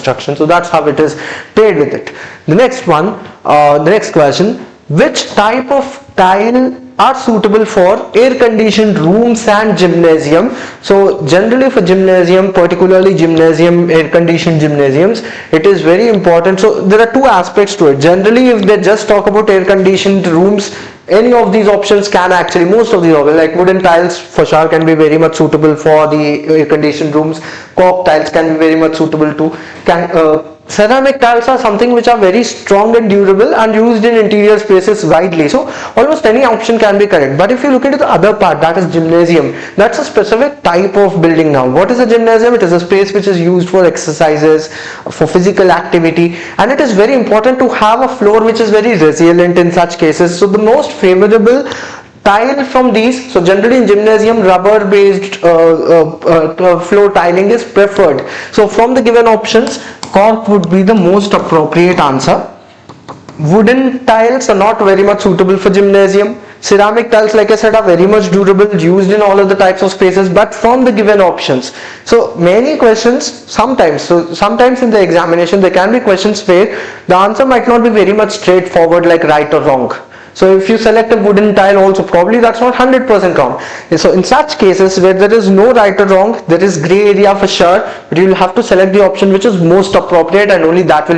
construction. So that's how it is paired with it. The next one, the next question, which type of tile are suitable for air-conditioned rooms and gymnasium? So generally for gymnasium, particularly gymnasium, air-conditioned gymnasiums, it is very important. So there are two aspects to it. Generally, if they just talk about air-conditioned rooms, any of these options can actually, most of these options, like wooden tiles for sure can be very much suitable for the air-conditioned rooms. Cork tiles can be very much suitable too. Ceramic tiles are something which are very strong and durable and used in interior spaces widely. So almost any option can be correct. But if you look into the other part, that is gymnasium, that's a specific type of building now. What is a gymnasium? It is a space which is used for exercises, for physical activity, and it is very important to have a floor which is very resilient in such cases. So the most favorable tile from these, so generally in gymnasium, rubber based floor tiling is preferred. So from the given options, cork would be the most appropriate answer. Wooden tiles are not very much suitable for gymnasium. Ceramic tiles, like I said, are very much durable, used in all of the types of spaces, but from the given options. So many questions, sometimes in the examination there can be questions where the answer might not be very much straightforward, like right or wrong. So if you select a wooden tile also, probably that's not 100% wrong. So in such cases where there is no right or wrong, there is gray area for sure, but you will have to select the option which is most appropriate, and only that will